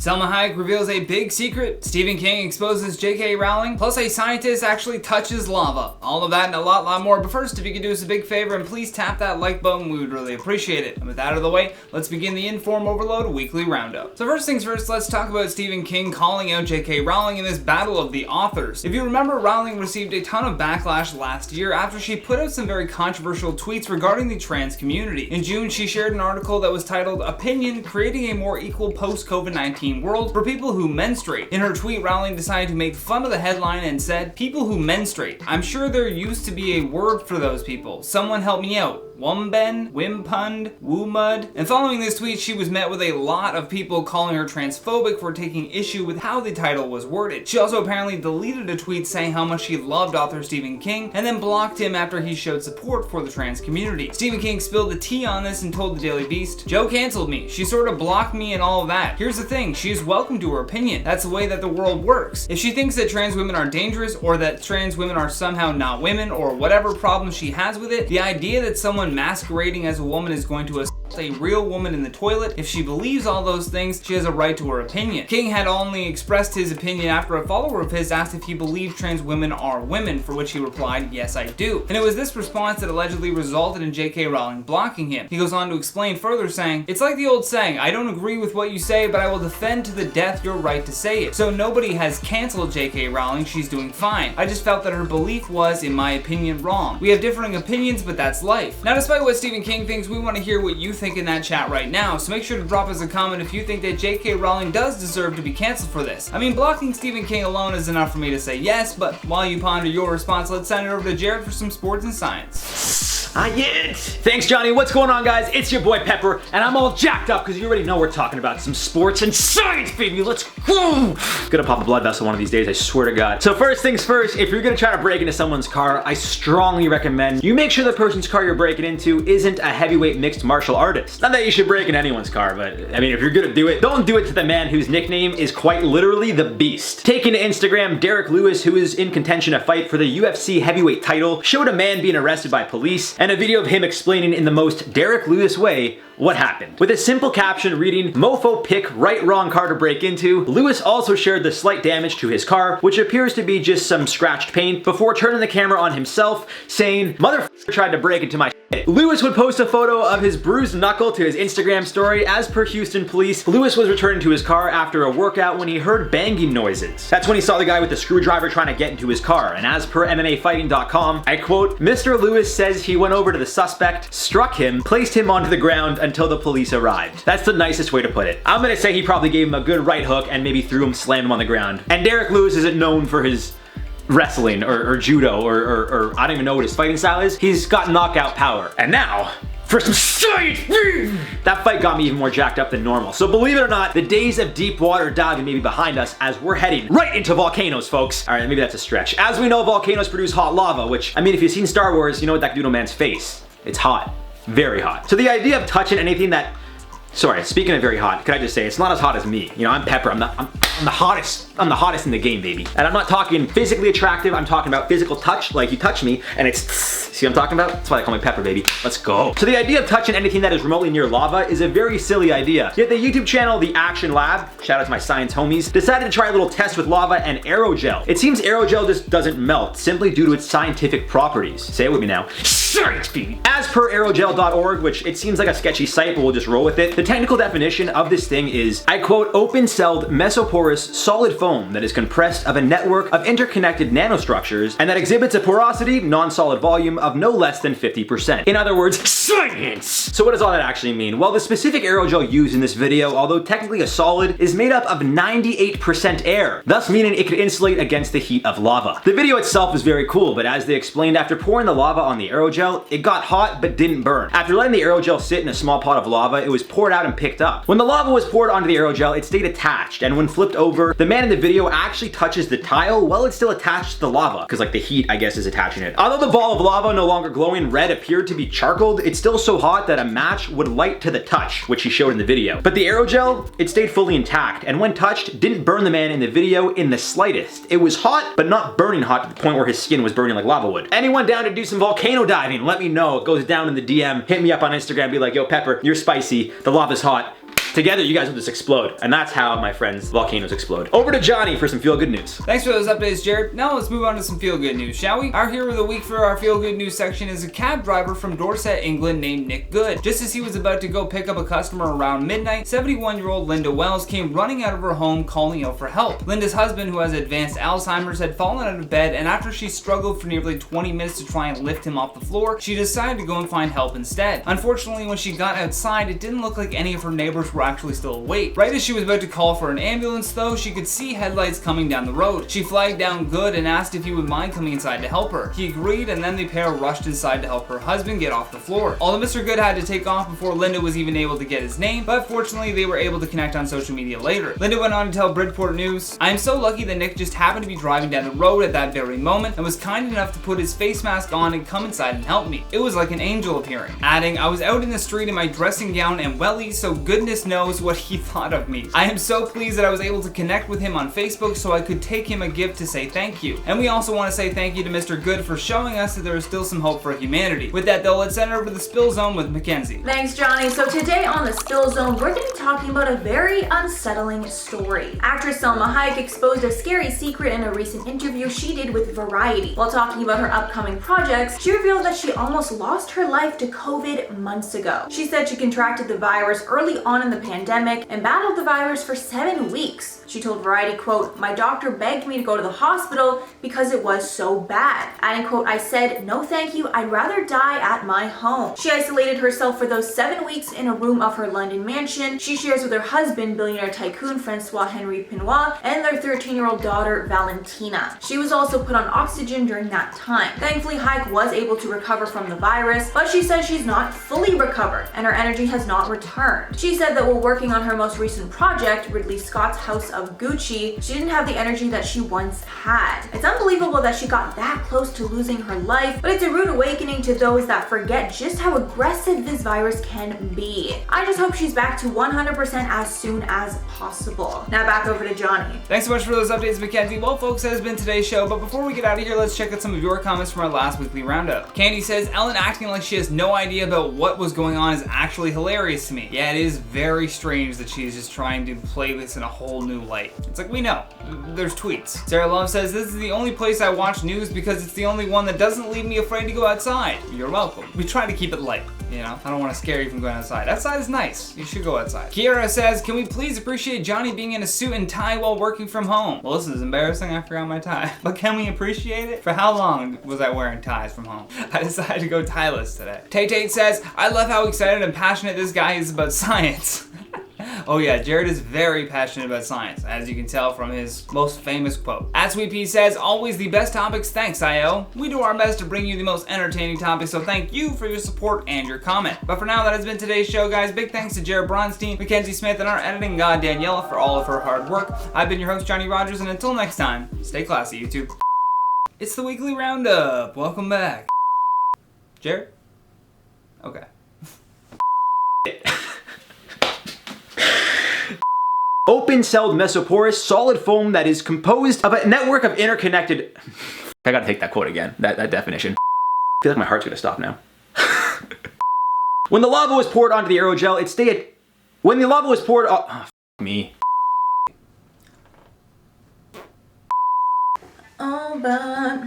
Salma Hayek reveals a big secret, Stephen King exposes J.K. Rowling, plus a scientist actually touches lava. All of that and a lot more, but first, if you could do us a big favor and please tap that like button, we would really appreciate it. And with that out of the way, let's begin the InformOverload weekly roundup. So first things first, let's talk about Stephen King calling out J.K. Rowling in this battle of the authors. If you remember, Rowling received a ton of backlash last year after she put out some very controversial tweets regarding the trans community. In June, she shared an article that was titled "Opinion: Creating a More Equal Post-COVID-19 World for People Who Menstruate." In her tweet, Rowling decided to make fun of the headline and said, "People who menstruate. I'm sure there used to be a word for those people. Someone help me out. Wumben, Wimpund, Woomud." And following this tweet, she was met with a lot of people calling her transphobic for taking issue with how the title was worded. She also apparently deleted a tweet saying how much she loved author Stephen King and then blocked him after he showed support for the trans community. Stephen King spilled the tea on this and told the Daily Beast, "Joe canceled me. She sort of blocked me and all of that. Here's the thing, she is welcome to her opinion. That's the way that the world works. If she thinks that trans women are dangerous or that trans women are somehow not women or whatever problem she has with it, the idea that someone masquerading as a woman is going to assault a real woman in the toilet, if she believes all those things, she has a right to her opinion." King had only expressed his opinion after a follower of his asked if he believed trans women are women, for which he replied, "Yes, I do." And it was this response that allegedly resulted in J.K. Rowling blocking him. He goes on to explain further, saying, "It's like the old saying, I don't agree with what you say, but I will defend to the death your right to say it. So nobody has canceled J.K. Rowling, she's doing fine. I just felt that her belief was, in my opinion, wrong. We have differing opinions, but that's life." Now, despite what Stephen King thinks, we want to hear what you think in that chat right now, so make sure to drop us a comment if you think that J.K. Rowling does deserve to be canceled for this. I mean, blocking Stephen King alone is enough for me to say yes, but while you ponder your response, let's send it over to Jared for some sports and science. Yeah. Thanks, Johnny. What's going on, guys? It's your boy Pepper, and I'm all jacked up because you already know we're talking about some sports and science, baby. Let's go. Gonna pop a blood vessel one of these days, I swear to God. So first things first, if you're gonna try to break into someone's car, I strongly recommend you make sure the person's car you're breaking into isn't a heavyweight mixed martial artist. Not that you should break in anyone's car, but I mean, if you're gonna do it, don't do it to the man whose nickname is quite literally the Beast. Taking to Instagram, Derek Lewis, who is in contention to fight for the UFC heavyweight title, showed a man being arrested by police and a video of him explaining in the most Derek Lewis way what happened. With a simple caption reading, "Mofo pick right wrong car to break into," Lewis also shared the slight damage to his car, which appears to be just some scratched paint, before turning the camera on himself, saying, "Motherfucker tried to break into my shit." Lewis would post a photo of his bruised knuckle to his Instagram story. As per Houston police, Lewis was returning to his car after a workout when he heard banging noises. That's when he saw the guy with the screwdriver trying to get into his car, and as per MMAfighting.com, I quote, "Mr. Lewis says he went over to the suspect, struck him, placed him onto the ground until the police arrived." That's the nicest way to put it. I'm gonna say he probably gave him a good right hook and maybe threw him, slammed him on the ground. And Derek Lewis isn't known for his wrestling or judo or I don't even know what his fighting style is. He's got knockout power. And now, for some science! That fight got me even more jacked up than normal. So believe it or not, the days of deep water diving may be behind us as we're heading right into volcanoes, folks. All right, maybe that's a stretch. As we know, volcanoes produce hot lava, which, I mean, if you've seen Star Wars, you know what that can do to a man's face. It's hot. Very hot. So the idea of touching anything that, sorry, speaking of very hot, could I just say, it's not as hot as me. You know, I'm Pepper, I'm the hottest. I'm the hottest in the game, baby. And I'm not talking physically attractive, I'm talking about physical touch, like you touch me, and it's, see what I'm talking about? That's why they call me Pepper, baby. Let's go. So the idea of touching anything that is remotely near lava is a very silly idea. Yet the YouTube channel, The Action Lab, shout out to my science homies, decided to try a little test with lava and aerogel. It seems aerogel just doesn't melt, simply due to its scientific properties. Say it with me now. Science, baby. As per aerogel.org, which it seems like a sketchy site, but we'll just roll with it, the technical definition of this thing is, I quote, "open-celled mesoporous solid foam that is compressed of a network of interconnected nanostructures and that exhibits a porosity, non-solid volume of no less than 50%. In other words, science! So what does all that actually mean? Well, the specific aerogel used in this video, although technically a solid, is made up of 98% air, thus meaning it could insulate against the heat of lava. The video itself is very cool, but as they explained, after pouring the lava on the aerogel, it got hot but didn't burn. After letting the aerogel sit in a small pot of lava, it was poured out and picked up. When the lava was poured onto the aerogel, it stayed attached, and when flipped over, the man in the video actually touches the tile while it's still attached to the lava, because like the heat, I guess, is attaching it. Although the ball of lava, no longer glowing red, appeared to be charcoaled, it's still so hot that a match would light to the touch, which he showed in the video. But the aerogel, it stayed fully intact, and when touched, didn't burn the man in the video in the slightest. It was hot, but not burning hot to the point where his skin was burning like lava would. Anyone down to do some volcano diving? Let me know. It goes down in the DM. Hit me up on Instagram, be like, "Yo, Pepper, you're spicy. The lava's hot. Together, you guys will just explode. And that's how my friends' volcanoes explode. Over to Johnny for some feel-good news. Thanks for those updates, Jared. Now let's move on to some feel-good news, shall we? Our hero of the week for our feel-good news section is a cab driver from Dorset, England named Nick Good. Just as he was about to go pick up a customer around midnight, 71-year-old Linda Wells came running out of her home calling out for help. Linda's husband, who has advanced Alzheimer's, had fallen out of bed, and after she struggled for nearly 20 minutes to try and lift him off the floor, she decided to go and find help instead. Unfortunately, when she got outside, it didn't look like any of her neighbors were actually still awake. Right as she was about to call for an ambulance though, she could see headlights coming down the road. She flagged down Good and asked if he would mind coming inside to help her. He agreed, and then the pair rushed inside to help her husband get off the floor. Although Mr. Good had to take off before Linda was even able to get his name, but fortunately they were able to connect on social media later. Linda went on to tell Bridport News, "I am so lucky that Nick just happened to be driving down the road at that very moment and was kind enough to put his face mask on and come inside and help me. It was like an angel appearing." Adding, "I was out in the street in my dressing gown and wellies, so goodness knows what he thought of me. I am so pleased that I was able to connect with him on Facebook so I could take him a gift to say thank you. And we also want to say thank you to Mr. Good for showing us that there is still some hope for humanity." With that though, let's send it over to the Spill Zone with Mackenzie. Thanks, Johnny. So today on the Spill Zone, we're going to be talking about a very unsettling story. Actress Salma Hayek exposed a scary secret in a recent interview she did with Variety. While talking about her upcoming projects, she revealed that she almost lost her life to COVID months ago. She said she contracted the virus early on in the pandemic and battled the virus for 7 weeks. She told Variety, quote, "My doctor begged me to go to the hospital because it was so bad." Adding, quote, "I said, no thank you, I'd rather die at my home." She isolated herself for those 7 weeks in a room of her London mansion. She shares with her husband, billionaire tycoon Francois Henry Pinois, and their 13-year-old daughter, Valentina. She was also put on oxygen during that time. Thankfully, Hayek was able to recover from the virus, but she says she's not fully recovered and her energy has not returned. She said that while working on her most recent project, Ridley Scott's House of Gucci, she didn't have the energy that she once had. It's unbelievable that she got that close to losing her life, but it's a rude awakening to those that forget just how aggressive this virus can be. I just hope she's back to 100% as soon as possible. Now back over to Johnny. Thanks so much for those updates, Mackenzie. Well, folks, that has been today's show, but before we get out of here, let's check out some of your comments from our last weekly roundup. Candy says, "Ellen acting like she has no idea about what was going on is actually hilarious to me. Yeah, it is very strange that she's just trying to play this in a whole new light. It's like, we know. There's tweets." Sarah Love says, "This is the only place I watch news because it's the only one that doesn't leave me afraid to go outside." You're welcome. We try to keep it light, you know? I don't want to scare you from going outside. Outside is nice. You should go outside. Kiera says, "Can we please appreciate Johnny being in a suit and tie while working from home?" Well, this is embarrassing. I forgot my tie. But can we appreciate it? For how long was I wearing ties from home? I decided to go tieless today. Tate says, "I love how excited and passionate this guy is about science." Oh yeah, Jared is very passionate about science, as you can tell from his most famous quote. Sweet Pea says, "Always the best topics, thanks IO. We do our best to bring you the most entertaining topics, so thank you for your support and your comment." But for now, that has been today's show, guys. Big thanks to Jared Bronstein, Mackenzie Smith, and our editing god Daniela for all of her hard work. I've been your host, Johnny Rogers, and until next time, stay classy, YouTube. It's the weekly roundup. Welcome back. Jared? Okay. Open-celled mesoporous solid foam that is composed of a network of interconnected... I gotta take that quote again, that definition. I feel like my heart's gonna stop now. When the lava was poured onto the aerogel, it stayed... When the lava was poured... Oh, me. Oh, but...